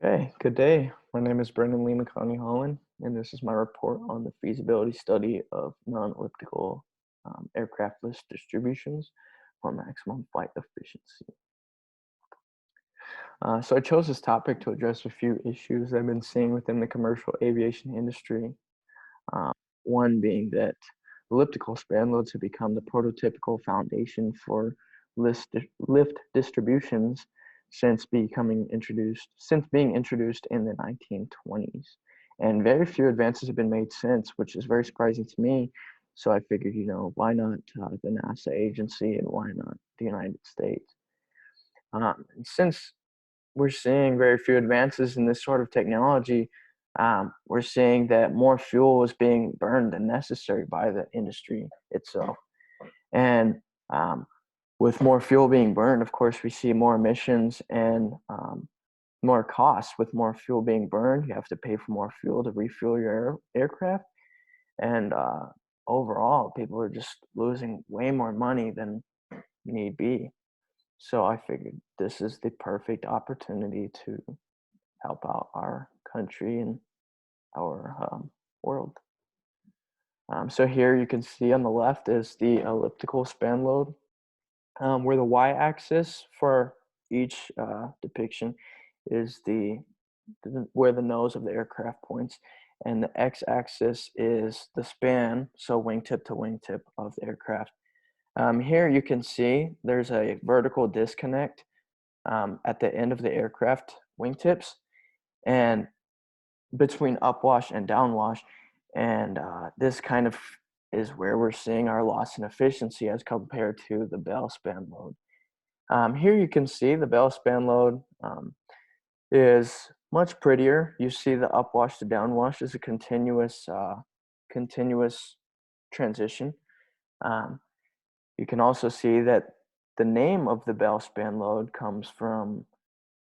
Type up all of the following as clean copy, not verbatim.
Okay, good day. My name is Brendan Lee McConaughey Holland, and this is my report on the feasibility study of non-elliptical aircraft lift distributions for maximum flight efficiency. So I chose this topic to address a few issues I've been seeing within the commercial aviation industry. Um, One being that elliptical span loads have become the prototypical foundation for lift distributions since being introduced in the 1920s. And very few advances have been made since, which is very surprising to me. So I figured, why not the NASA agency and why not the United States? And since we're seeing very few advances in this sort of technology, we're seeing that more fuel is being burned than necessary by the industry itself. And with more fuel being burned, of course, we see more emissions and more costs. With more fuel being burned, you have to pay for more fuel to refuel your aircraft. And overall, people are just losing way more money than need be. So I figured this is the perfect opportunity to help out our country and our world. So here you can see on the left is the elliptical span load, where the y-axis for each depiction is where the nose of the aircraft points, and the x-axis is the span, so wingtip to wingtip of the aircraft. Here you can see there's a vertical disconnect at the end of the aircraft wingtips, and between upwash and downwash. And this kind of is where we're seeing our loss in efficiency as compared to the bell span load. Here you can see the bell span load is much prettier. You see the upwash to downwash is a continuous transition. Um, you can also see that the name of the bell span load comes from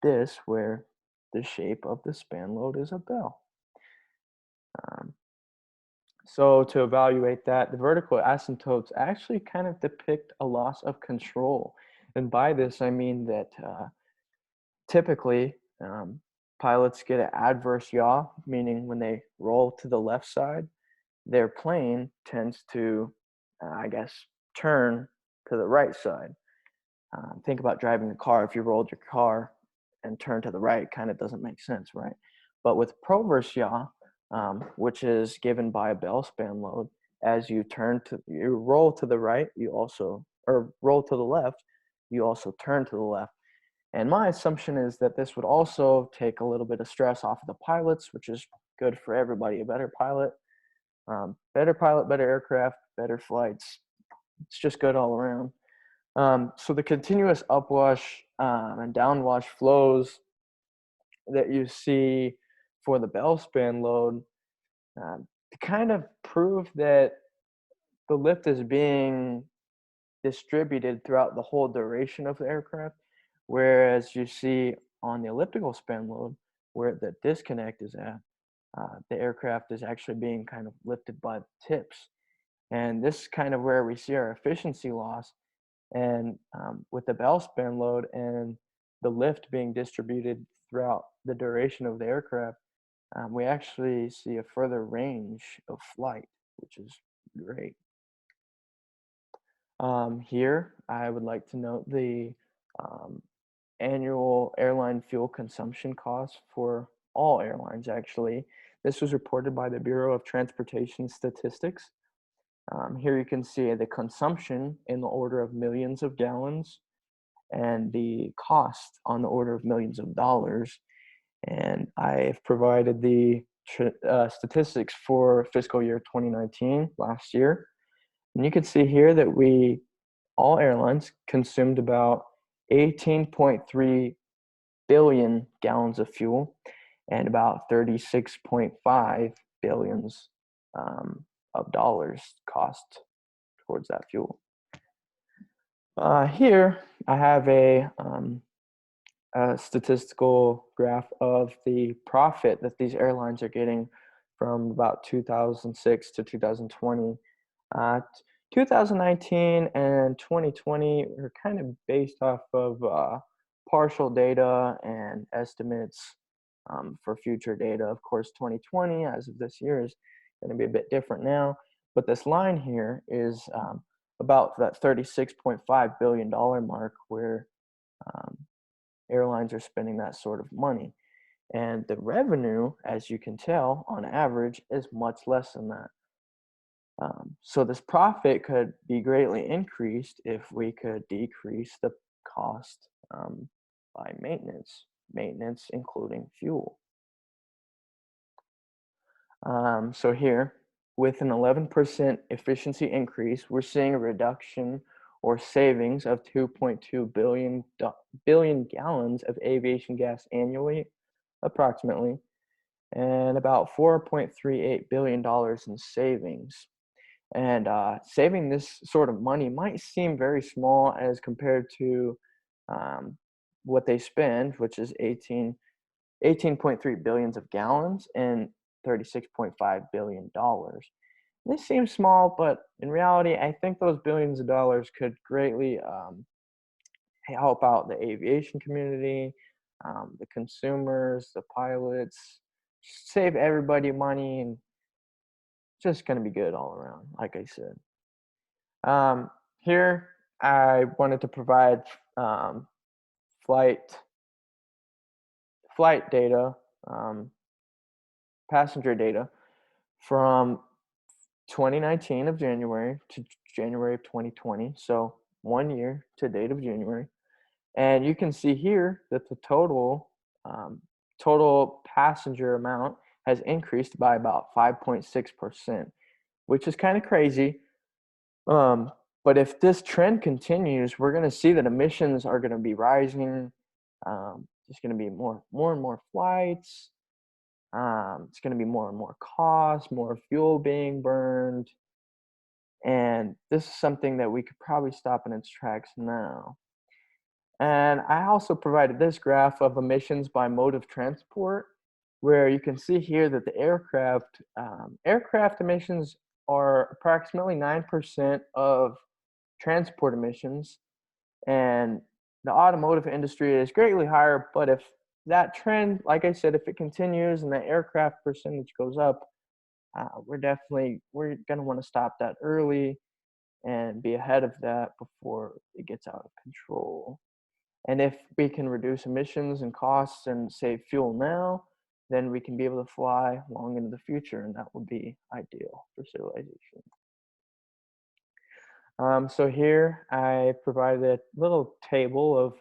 this, where the shape of the span load is a bell. Um, So to evaluate that, the vertical asymptotes actually kind of depict a loss of control. And by this, I mean that typically pilots get an adverse yaw, meaning when they roll to the left side, their plane tends to, turn to the right side. Think about driving a car. If you rolled your car and turned to the right, kind of doesn't make sense, right? But with proverse yaw, which is given by a bell span load, as you roll to the right, or roll to the left, you also turn to the left. And my assumption is that this would also take a little bit of stress off of the pilots, which is good for everybody. A better pilot, better aircraft, better flights. It's just good all around. So the continuous upwash and downwash flows that you see for the bell span load to kind of prove that the lift is being distributed throughout the whole duration of the aircraft, whereas you see on the elliptical span load where the disconnect is at, the aircraft is actually being kind of lifted by the tips. And this is kind of where we see our efficiency loss. And with the bell span load and the lift being distributed throughout the duration of the aircraft, we actually see a further range of flight, which is great. Here, I would like to note the um, annual airline fuel consumption costs for all airlines, actually. This was reported by the Bureau of Transportation Statistics. Here you can see the consumption in the order of millions of gallons and the cost on the order of millions of dollars. And I've provided the statistics for fiscal year 2019, last year. And you can see here that all airlines consumed about 18.3 billion gallons of fuel and about 36.5 billions of dollars cost towards that fuel. Here I have a statistical graph of the profit that these airlines are getting from about 2006 to 2020. 2019 and 2020 are kind of based off of partial data and estimates for future data. Of course, 2020, as of this year, is going to be a bit different now. But this line here is about that $36.5 billion mark where um, airlines are spending that sort of money. And the revenue, as you can tell, on average, is much less than that. So this profit could be greatly increased if we could decrease the cost by maintenance including fuel. So here, with an 11% efficiency increase, we're seeing a reduction or savings of 2.2 billion gallons of aviation gas annually, approximately, and about $4.38 billion in savings. And saving this sort of money might seem very small as compared to what they spend, which is 18.3 billions of gallons and $36.5 billion. This seems small, but in reality, I think those billions of dollars could greatly help out the aviation community, the consumers, the pilots, save everybody money, and just going to be good all around, like I said. Here, I wanted to provide flight data, passenger data from 2019 of January to January of 2020. So 1 year to date of January. And you can see here that the total passenger amount has increased by about 5.6%, which is kind of crazy. But if this trend continues, we're going to see that emissions are going to be rising. There's going to be more and more flights. It's going to be more and more costs, more fuel being burned. And this is something that we could probably stop in its tracks now. And I also provided this graph of emissions by mode of transport, where you can see here that the aircraft emissions are approximately 9% of transport emissions, and the automotive industry is greatly higher. But if that trend, like I said, if it continues and the aircraft percentage goes up, we're going to want to stop that early and be ahead of that before it gets out of control. And if we can reduce emissions and costs and save fuel now, then we can be able to fly long into the future, and that would be ideal for civilization. So here I provided a little table of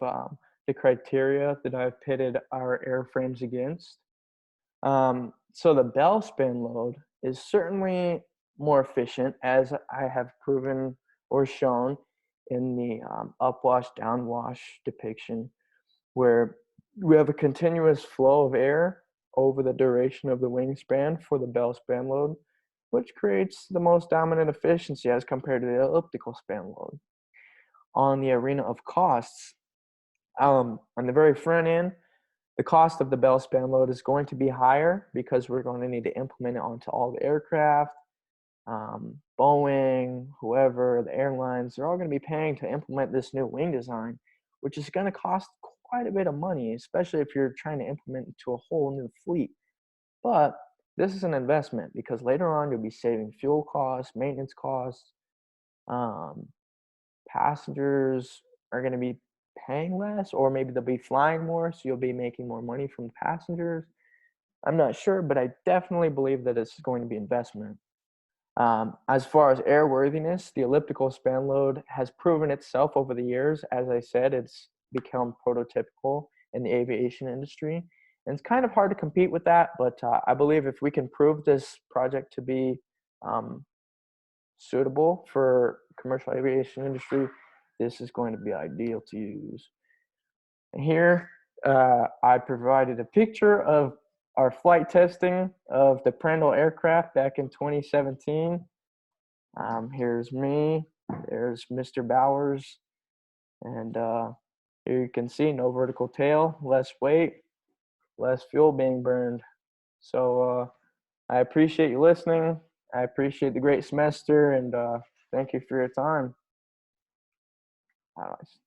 the criteria that I've pitted our airframes against. So the bell span load is certainly more efficient, as I have proven or shown in the upwash downwash depiction, where we have a continuous flow of air over the duration of the wingspan for the bell span load, which creates the most dominant efficiency as compared to the elliptical span load. On the arena of costs, on the very front end, the cost of the bell span load is going to be higher because we're going to need to implement it onto all the aircraft. Boeing, whoever, the airlines, they're all going to be paying to implement this new wing design, which is going to cost quite a bit of money, especially if you're trying to implement it to a whole new fleet. But this is an investment because later on you'll be saving fuel costs, maintenance costs. Passengers are going to be paying less, or maybe they'll be flying more, so you'll be making more money from passengers. I'm not sure, but I definitely believe that it's going to be investment. As far as airworthiness, the elliptical span load has proven itself over the years. As I said, it's become prototypical in the aviation industry. And it's kind of hard to compete with that, but I believe if we can prove this project to be suitable for commercial aviation industry, this is going to be ideal to use. And here, I provided a picture of our flight testing of the Prandtl aircraft back in 2017. Here's me, there's Mr. Bowers, and here you can see no vertical tail, less weight, less fuel being burned. So I appreciate you listening. I appreciate the great semester, and thank you for your time. All right.